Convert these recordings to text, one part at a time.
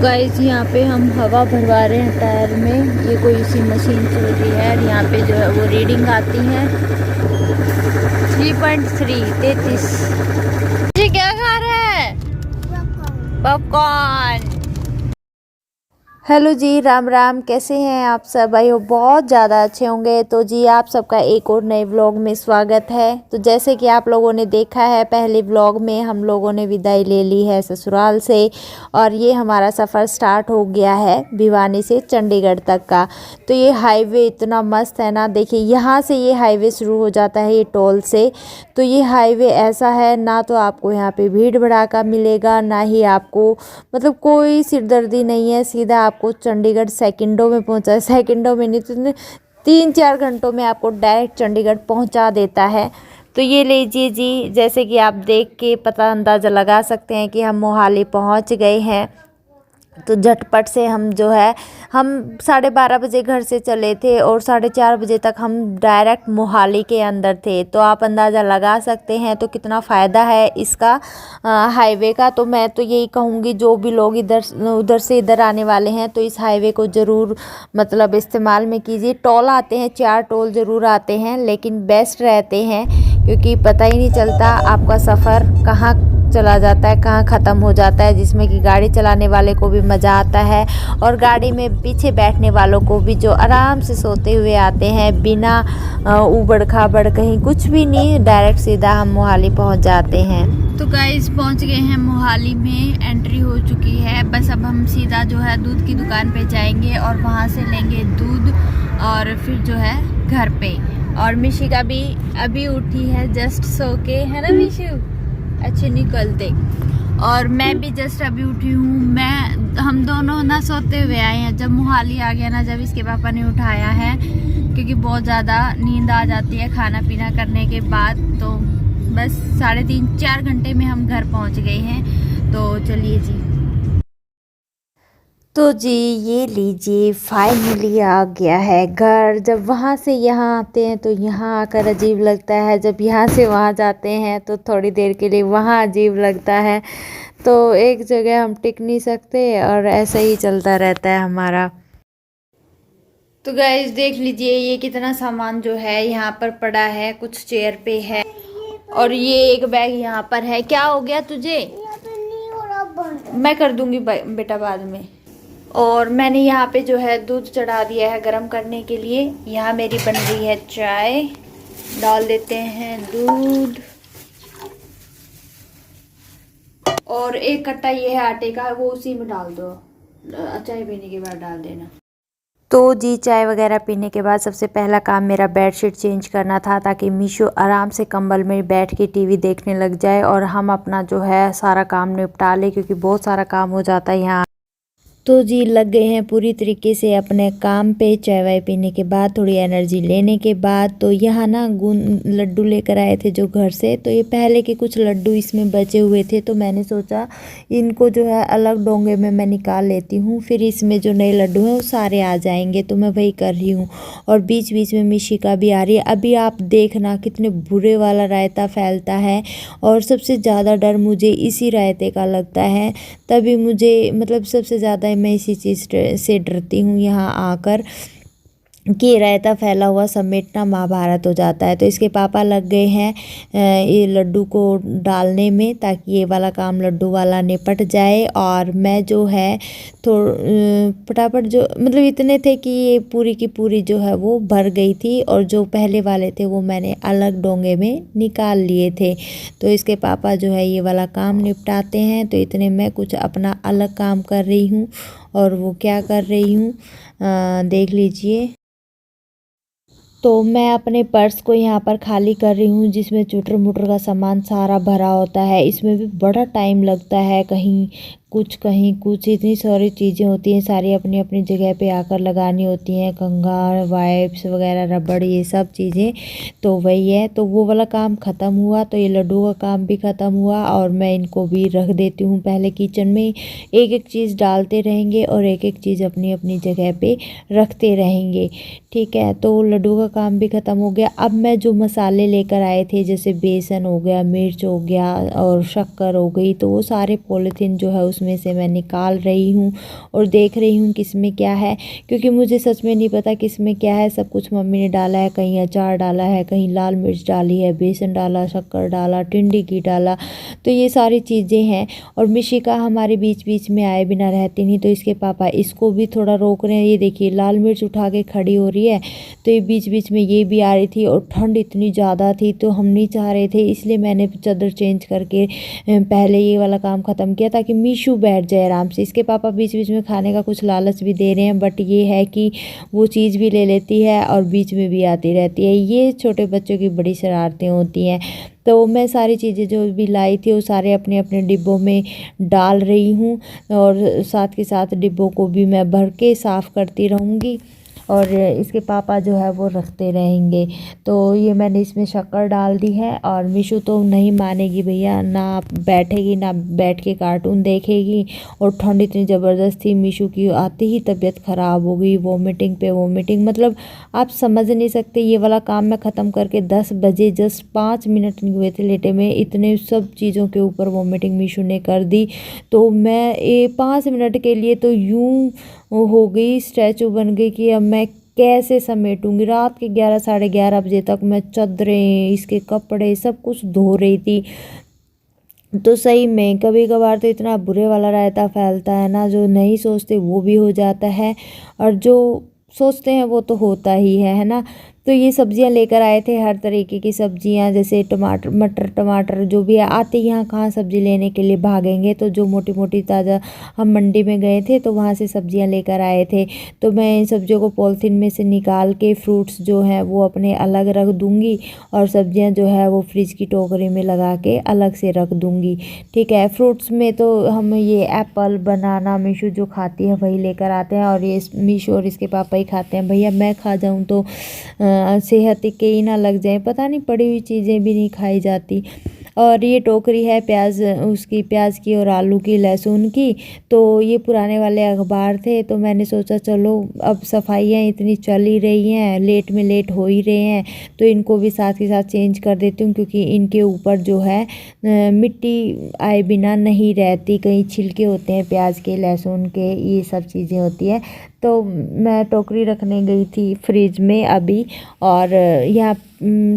Guys यहाँ पे हम हवा भरवा रहे हैं टायर में। ये कोई सी मशीन चल रही है और यहाँ पे जो है वो रीडिंग आती है 3.3 जी। क्या खा रहे हैं? पॉपकॉर्न। हेलो जी, राम राम। कैसे हैं आप सब? आई होप बहुत ज़्यादा अच्छे होंगे। तो जी आप सबका एक और नए व्लॉग में स्वागत है। तो जैसे कि आप लोगों ने देखा है, पहले व्लॉग में हम लोगों ने विदाई ले ली है ससुराल से और ये हमारा सफ़र स्टार्ट हो गया है भिवानी से चंडीगढ़ तक का। तो ये हाईवे इतना मस्त है ना। देखिए यहाँ से ये हाईवे शुरू हो जाता है ये टोल से। तो ये हाईवे ऐसा है ना, तो आपको यहाँ पे भीड़ भड़ाका मिलेगा ना ही आपको मतलब कोई सिरदर्दी नहीं है। सीधा आपको चंडीगढ़ सेकंडों में पहुंचा, सेकंडों में नहीं तो 3-4 घंटों में आपको डायरेक्ट चंडीगढ़ पहुंचा देता है। तो ये लीजिए जी, जैसे कि आप देख के पता अंदाज़ा लगा सकते हैं कि हम मोहाली पहुंच गए हैं। तो झटपट से हम जो है हम 12:30 बजे घर से चले थे और 4:30 बजे तक हम डायरेक्ट मोहाली के अंदर थे। तो आप अंदाज़ा लगा सकते हैं तो कितना फ़ायदा है इसका हाईवे का। तो मैं तो यही कहूँगी, जो भी लोग उधर से इधर आने वाले हैं तो इस हाईवे को ज़रूर मतलब इस्तेमाल में कीजिए। टोल आते हैं, 4 टोल ज़रूर आते हैं, लेकिन बेस्ट रहते हैं क्योंकि पता ही नहीं चलता आपका सफ़र कहाँ चला जाता है, कहाँ ख़त्म हो जाता है, जिसमें कि गाड़ी चलाने वाले को भी मज़ा आता है और गाड़ी में पीछे बैठने वालों को भी, जो आराम से सोते हुए आते हैं बिना उबड़ खाबड़ कहीं कुछ भी नहीं, डायरेक्ट सीधा हम मोहाली पहुंच जाते हैं। तो गाइस पहुंच गए हैं मोहाली में, एंट्री हो चुकी है। बस अब हम सीधा जो है दूध की दुकान पे जाएंगे और वहाँ से लेंगे दूध और फिर जो है घर पे। और मिशिका भी अभी उठी है जस्ट सो के, है ना मिशु? अच्छे निकलते। और मैं भी जस्ट अभी उठी हूँ। हम दोनों ना सोते हुए आए हैं। जब मोहाली आ गया ना, जब इसके पापा ने उठाया है, क्योंकि बहुत ज़्यादा नींद आ जाती है खाना पीना करने के बाद। तो बस 3.5-4 घंटे में हम घर पहुँच गए हैं। तो चलिए जी। तो जी ये लीजिए, फाइनली आ गया है घर। जब वहाँ से यहाँ आते हैं तो यहाँ आकर अजीब लगता है, जब यहाँ से वहाँ जाते हैं तो थोड़ी देर के लिए वहाँ अजीब लगता है। तो एक जगह हम टिक नहीं सकते और ऐसा ही चलता रहता है हमारा। तो गाइस देख लीजिए, ये कितना सामान जो है यहाँ पर पड़ा है, कुछ चेयर पे है और ये एक बैग यहाँ पर है। क्या हो गया तुझे? मैं कर दूंगी बेटा बाद में। और मैंने यहाँ पे जो है दूध चढ़ा दिया है गरम करने के लिए। यहाँ मेरी बन रही है चाय, डाल देते हैं दूध। और एक कट्टा ये है आटे का, वो उसी में डाल दो, चाय पीने के बाद डाल देना। तो जी चाय वगैरह पीने के बाद सबसे पहला काम मेरा बेडशीट चेंज करना था, ताकि मीशू आराम से कंबल में बैठ के टीवी देखने लग जाए और हम अपना जो है सारा काम निपटा ले, क्योंकि बहुत सारा काम हो जाता है यहाँ। तो जी लग गए हैं पूरी तरीके से अपने काम पे। चाय वाय पीने के बाद, थोड़ी एनर्जी लेने के बाद, तो यहाँ ना लड्डू लेकर आए थे जो घर से। तो ये पहले के कुछ लड्डू इसमें बचे हुए थे, तो मैंने सोचा इनको जो है अलग डोंगे में मैं निकाल लेती हूँ, फिर इसमें जो नए लड्डू हैं वो सारे आ जाएंगे। तो मैं वही कर रही हूँ। और बीच बीच में मिशिका भी आ रही है। अभी आप देखना कितने बुरे वाला रायता फैलता है और सबसे ज़्यादा डर मुझे इसी रायते का लगता है। तभी मुझे मतलब सबसे ज़्यादा मैं इसी चीज़ से डरती हूँ यहाँ आकर, कि रायता फैला हुआ समेटना महाभारत हो जाता है। तो इसके पापा लग गए हैं ये लड्डू को डालने में, ताकि ये वाला काम लड्डू वाला निपट जाए। और मैं जो है तो फटाफट जो मतलब इतने थे कि ये पूरी की पूरी जो है वो भर गई थी, और जो पहले वाले थे वो मैंने अलग डोंगे में निकाल लिए थे। तो इसके पापा जो है ये वाला काम निपटाते हैं, तो इतने मैं कुछ अपना अलग काम कर रही हूँ। और वो क्या कर रही हूँ देख लीजिए। तो मैं अपने पर्स को यहाँ पर खाली कर रही हूँ, जिसमें चुटर मुटर का सामान सारा भरा होता है। इसमें भी बड़ा टाइम लगता है, कहीं कुछ, इतनी सारी चीज़ें होती हैं, सारी अपनी अपनी जगह पे आकर लगानी होती हैं, कंघा, वाइप्स वगैरह, रबड़, ये सब चीज़ें। तो वही है। तो वो वाला काम ख़त्म हुआ, तो ये लड्डू का काम भी ख़त्म हुआ और मैं इनको भी रख देती हूँ पहले किचन में। एक एक चीज़ डालते रहेंगे और एक एक चीज़ अपनी अपनी जगह पे रखते रहेंगे, ठीक है। तो लड्डू का काम भी ख़त्म हो गया। अब मैं जो मसाले लेकर आए थे, जैसे बेसन हो गया, मिर्च हो गया और शक्कर हो गई, तो वो सारे पॉलीथीन जो है उसमें से मैं निकाल रही हूँ और देख रही हूँ किसमें क्या है, क्योंकि मुझे सच में नहीं पता किसमें क्या है। सब कुछ मम्मी ने डाला है, कहीं अचार डाला है, कहीं लाल मिर्च डाली है, बेसन डाला, शक्कर डाला, टिंडी की डाला, तो ये सारी चीज़ें हैं। और मिशिका हमारे बीच बीच में आए बिना रहती नहीं, तो इसके पापा इसको भी थोड़ा रोक रहे हैं। ये देखिए लाल मिर्च उठा के खड़ी हो रही है, तो ये बीच बीच में ये भी आ रही थी और ठंड इतनी ज़्यादा थी तो हम नहीं चाह रहे थे, इसलिए मैंने चादर चेंज करके पहले ये वाला काम ख़त्म किया ताकि मीशू बैठ जाए आराम से। इसके पापा बीच बीच में खाने का कुछ लालच भी दे रहे हैं, बट ये है कि वो चीज़ भी ले लेती है और बीच में भी आती रहती है। ये छोटे बच्चों की बड़ी शरारतें होती हैं। तो मैं सारी चीज़ें जो भी लाई थी वो सारे अपने अपने डिब्बों में डाल रही हूँ और साथ के साथ डिब्बों को भी मैं भर के साफ़ करती रहूँगी और इसके पापा जो है वो रखते रहेंगे। तो ये मैंने इसमें शक्कर डाल दी है और मिशू तो नहीं मानेगी भैया, ना बैठेगी ना बैठ के कार्टून देखेगी। और ठंड इतनी ज़बरदस्त थी, मिशू की आते ही तबीयत ख़राब हो गई, वोमिटिंग पे वोमिटिंग। मतलब आप समझ नहीं सकते, ये वाला काम मैं ख़त्म करके 10 बजे जस्ट 5 मिनट नहीं हुए थे लेटे में, इतने सब चीज़ों के ऊपर वोमिटिंग मिशू ने कर दी। तो मैं 5 मिनट के लिए तो यूँ हो गई, स्टैचू बन गई कि अब मैं कैसे समेटूंगी। रात के 11 साढ़े 11 बजे तक मैं चादरें, इसके कपड़े सब कुछ धो रही थी। तो सही में कभी कभार तो इतना बुरे वाला रायता फैलता है ना, जो नहीं सोचते वो भी हो जाता है और जो सोचते हैं वो तो होता ही है ना। तो ये सब्जियां लेकर आए थे, हर तरीके की सब्जियां, जैसे टमाटर, मटर, टमाटर जो भी है। आते यहाँ कहाँ सब्जी लेने के लिए भागेंगे, तो जो मोटी मोटी ताज़ा, हम मंडी में गए थे तो वहाँ से सब्जियां लेकर आए थे। तो मैं इन सब्जियों को पॉलिथीन में से निकाल के फ्रूट्स जो हैं वो अपने अलग रख दूँगी और सब्जियां जो है वो फ्रिज की टोकरी में लगा के अलग से रख दूँगी। ठीक है। फ्रूट्स में तो हम ये एप्पल, बनाना मिशू जो खाती है वही लेकर आते हैं और ये मिशू और इसके पापा ही खाते हैं। भैया मैं खा जाऊँ तो सेहत के ही ना लग जाए, पता नहीं पड़ी हुई चीज़ें भी नहीं खाई जाती। और ये टोकरी है प्याज, उसकी प्याज की और आलू की, लहसुन की। तो ये पुराने वाले अखबार थे, तो मैंने सोचा चलो अब सफाइयाँ इतनी चल ही रही हैं, लेट में लेट हो ही रहे हैं, तो इनको भी साथ के साथ चेंज कर देती हूँ, क्योंकि इनके ऊपर जो है मिट्टी आए बिना नहीं रहती। कहीं छिलके होते हैं प्याज के, लहसुन के, ये सब चीज़ें होती है। तो मैं टोकरी रखने गई थी फ्रिज में अभी, और यहाँ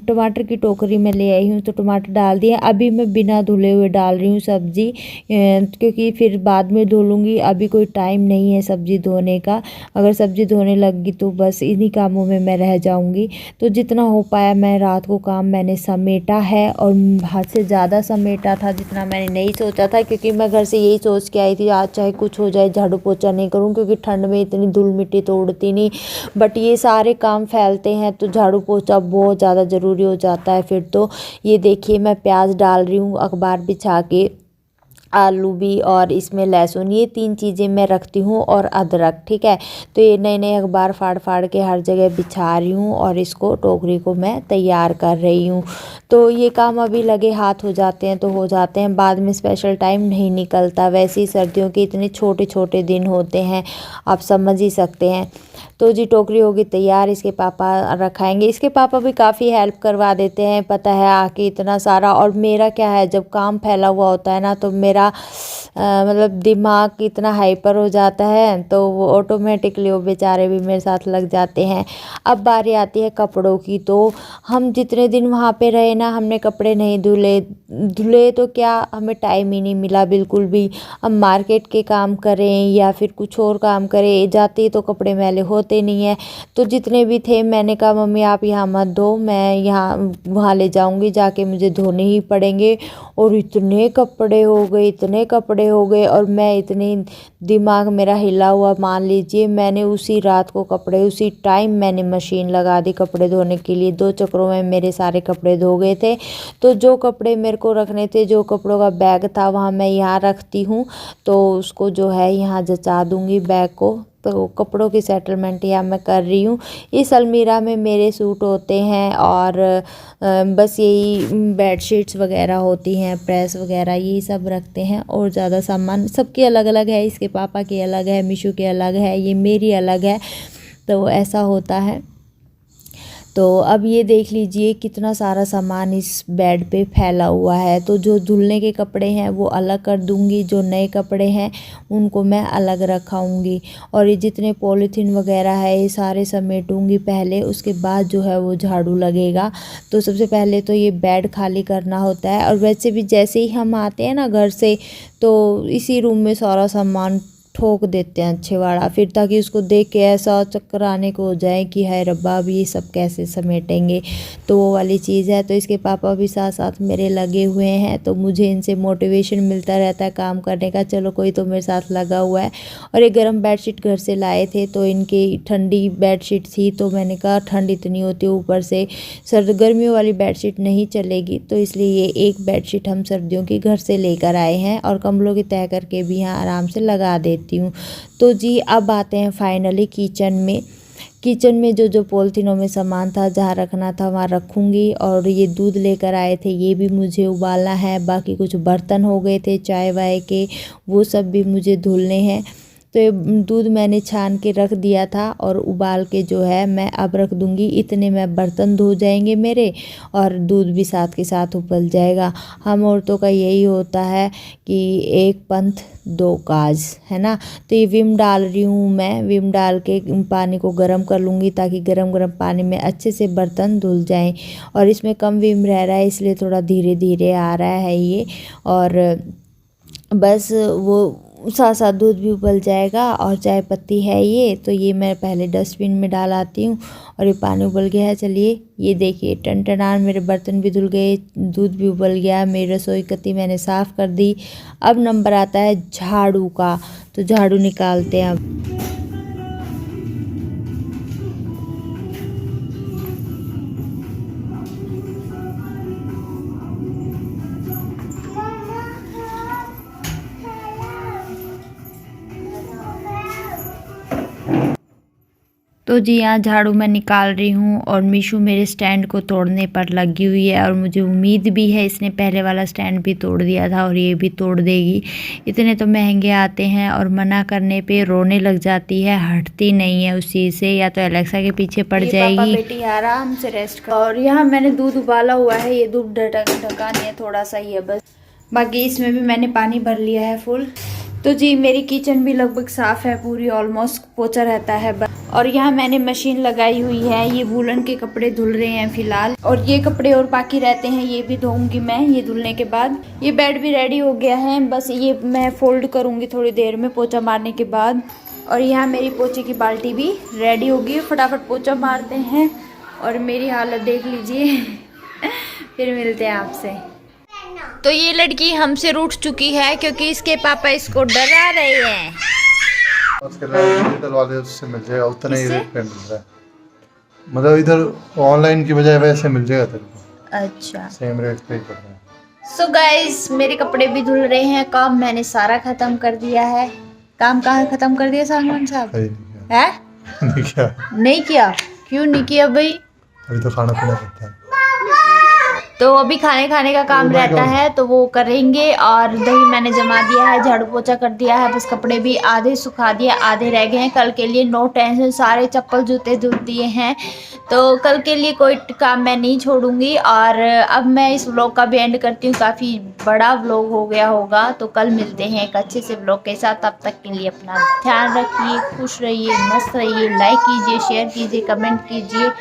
टमाटर की टोकरी में ले आई हूँ तो टमाटर डाल दिए। अभी मैं बिना धुले हुए डाल रही हूँ सब्ज़ी, क्योंकि फिर बाद में धो लूँगी, अभी कोई टाइम नहीं है सब्ज़ी धोने का। अगर सब्ज़ी धोने लगी तो बस इन्हीं कामों में मैं रह जाऊँगी। तो जितना हो पाया मैं रात को काम मैंने समेटा है, और हद से ज़्यादा समेटा था जितना मैंने नहीं सोचा था, क्योंकि मैं घर से यही सोच के आई थी आज चाहे कुछ हो जाए झाड़ू पोछा नहीं करूँ, क्योंकि ठंड में इतनी धूल मिट्टी तो उड़ती नहीं। बट ये सारे काम फैलते हैं तो झाड़ू पोछा बहुत ज़्यादा ज़रूरी हो जाता है फिर तो। ये देखिए मैं प्याज डाल रही हूँ अखबार बिछा के, आलू भी, और इसमें लहसुन, ये 3 चीज़ें मैं रखती हूँ, और अदरक। ठीक है। तो ये नए नए अखबार फाड़ फाड़ के हर जगह बिछा रही हूँ और इसको टोकरी को मैं तैयार कर रही हूँ। तो ये काम अभी लगे हाथ हो जाते हैं तो हो जाते हैं, बाद में स्पेशल टाइम नहीं निकलता। वैसे ही सर्दियों के इतने छोटे छोटे दिन होते हैं, आप समझ ही सकते हैं। तो जी टोकरी होगी तैयार, इसके पापा रखाएंगे। इसके पापा भी काफ़ी हेल्प करवा देते हैं, पता है, आके इतना सारा। और मेरा क्या है, जब काम फैला हुआ होता है ना तो मेरा मतलब दिमाग इतना हाइपर हो जाता है, तो वो ऑटोमेटिकली वो बेचारे भी मेरे साथ लग जाते हैं। अब बारी आती है कपड़ों की। तो हम जितने दिन वहाँ पे रहे ना, हमने कपड़े नहीं धुले तो क्या, हमें टाइम ही नहीं मिला बिल्कुल भी। हम मार्केट के काम करें या फिर कुछ और काम करें, जाते तो कपड़े मैले होते नहीं है। तो जितने भी थे मैंने कहा मम्मी आप यहाँ मत धो, मैं यहाँ वहाँ ले जाऊँगी, जाके मुझे धोने ही पड़ेंगे। और इतने कपड़े हो गए, इतने कपड़े हो गए, और मैं इतनी, दिमाग मेरा हिला हुआ मान लीजिए। मैंने उसी रात को कपड़े, उसी टाइम मैंने मशीन लगा दी कपड़े धोने के लिए। 2 चक्रों में मेरे सारे कपड़े धो गए थे। तो जो कपड़े मेरे को रखने थे, जो कपड़ों का बैग था वहाँ मैं यहाँ रखती हूँ, तो उसको जो है यहाँ जचा दूँगी बैग को। तो कपड़ों की सेटलमेंट यहाँ मैं कर रही हूँ। इस अलमीरा में मेरे सूट होते हैं, और बस यही बेडशीट्स वगैरह होती हैं, प्रेस वगैरह, यही सब रखते हैं। और ज़्यादा सामान सबके अलग अलग है, इसके पापा के अलग है, मिशू के अलग है, ये मेरी अलग है। तो ऐसा होता है। तो अब ये देख लीजिए कितना सारा सामान इस बेड पे फैला हुआ है। तो जो धुलने के कपड़े हैं वो अलग कर दूंगी, जो नए कपड़े हैं उनको मैं अलग रखाऊंगी। और ये जितने पॉलीथीन वगैरह है ये सारे समेटूंगी पहले, उसके बाद जो है वो झाड़ू लगेगा। तो सबसे पहले तो ये बेड खाली करना होता है। और वैसे भी जैसे ही हम आते हैं ना घर से, तो इसी रूम में सारा सामान ठोक देते हैं अच्छे वाला, फिर ताकि उसको देख के ऐसा चक्कर आने को हो जाए कि हाय रब्बा अब ये सब कैसे समेटेंगे। तो वो वाली चीज़ है। तो इसके पापा भी साथ साथ मेरे लगे हुए हैं, तो मुझे इनसे मोटिवेशन मिलता रहता है काम करने का, चलो कोई तो मेरे साथ लगा हुआ है। और ये गर्म बेडशीट घर से लाए थे, तो इनकी ठंडी बेडशीट थी, तो मैंने कहा ठंड इतनी होती है, ऊपर से सर्द गर्मियों वाली बेडशीट नहीं चलेगी, तो इसलिए ये एक बेडशीट हम सर्दियों की घर से लेकर आए हैं। और कम्बलों की तह करके भी यहाँ आराम से लगा देते हूँ। तो जी अब आते हैं फाइनली किचन में। किचन में जो जो पॉलिथीनों में सामान था, जहाँ रखना था वहाँ रखूँगी। और ये दूध लेकर आए थे, ये भी मुझे उबालना है। बाकी कुछ बर्तन हो गए थे चाय वाय के, वो सब भी मुझे धुलने हैं। तो ये दूध मैंने छान के रख दिया था और उबाल के जो है मैं अब रख दूँगी। इतने में बर्तन धो जाएंगे मेरे और दूध भी साथ के साथ उबल जाएगा। हम औरतों का यही होता है कि एक पंथ दो काज, है ना। तो ये विम डाल रही हूँ मैं। विम डाल के पानी को गर्म कर लूँगी, ताकि गर्म गर्म पानी में अच्छे से बर्तन धुल जाएं। और इसमें कम विम रह रहा है, इसलिए थोड़ा धीरे धीरे आ रहा है ये। और बस वो साथ साथ दूध भी उबल जाएगा। और चाय पत्ती है ये, तो ये मैं पहले डस्टबिन में डाल आती हूँ। और ये पानी उबल गया है, चलिए ये देखिए टन मेरे बर्तन भी धुल गए, दूध भी उबल गया, मेरी रसोई कत्ती मैंने साफ़ कर दी। अब नंबर आता है झाड़ू का, तो झाड़ू निकालते हैं अब। तो जी यहाँ झाड़ू मैं निकाल रही हूँ और मीशू मेरे स्टैंड को तोड़ने पर लगी हुई है। और मुझे उम्मीद भी है इसने पहले वाला स्टैंड भी तोड़ दिया था और ये भी तोड़ देगी। इतने तो महंगे आते हैं और मना करने पे रोने लग जाती है, हटती नहीं है उस चीज़ से, या तो एलेक्सा के पीछे पड़ जाएगी। पापा बेटी आराम से रेस्ट कर। और यहाँ मैंने दूध उबाला हुआ है, ये दूध ढका नहीं है, थोड़ा सा ही है बस। बाकी इसमें भी मैंने पानी भर लिया है फुल। तो जी मेरी किचन भी लगभग साफ़ है पूरी, ऑलमोस्ट पोछा रहता है बस। और यहाँ मैंने मशीन लगाई हुई है, ये वूलन के कपड़े धुल रहे हैं फ़िलहाल। और ये कपड़े और बाकी रहते हैं, ये भी धोऊंगी मैं ये धुलने के बाद। ये बेड भी रेडी हो गया है, बस ये मैं फोल्ड करूँगी थोड़ी देर में पोछा मारने के बाद। और यहाँ मेरी पोछे की बाल्टी भी रेडी होगी, फटाफट पोछा मारते हैं। और मेरी हालत देख लीजिए फिर मिलते हैं आपसे। तो ये लड़की हमसे रूठ चुकी है क्योंकि इसके पापा इसको डरा रहे हैं। डिजिटल वाले उससे मिल जाएगा उतना ही रेट पे मिल रहा है, मतलब इधर ऑनलाइन की बजाय वैसे मिल जाएगा तेरे को। अच्छा, सेम रेट पे ही पड़ रहा है। सो गाइस मेरे कपड़े भी धुल रहे हैं, काम मैंने सारा खत्म कर दिया है। काम कहाँ खत्म कर दिया सलमान साहब? है नहीं किया? क्यों नहीं किया भाई? अभी तो खाना पीना पड़ता है, तो अभी खाने का काम रहता है, तो वो करेंगे। और दही मैंने जमा दिया है, झाड़ू पोछा कर दिया है, बस कपड़े भी आधे सुखा दिए, आधे रह गए हैं कल के लिए। नो टेंशन, सारे चप्पल जूते धुल दिए हैं, तो कल के लिए कोई काम मैं नहीं छोड़ूंगी। और अब मैं इस व्लॉग का भी एंड करती हूँ, काफ़ी बड़ा व्लॉग हो गया होगा। तो कल मिलते हैं एक अच्छे से व्लॉग के साथ, तब तक के लिए अपना ध्यान रखिए, खुश रहिए, मस्त रहिए, लाइक कीजिए, शेयर कीजिए, कमेंट कीजिए।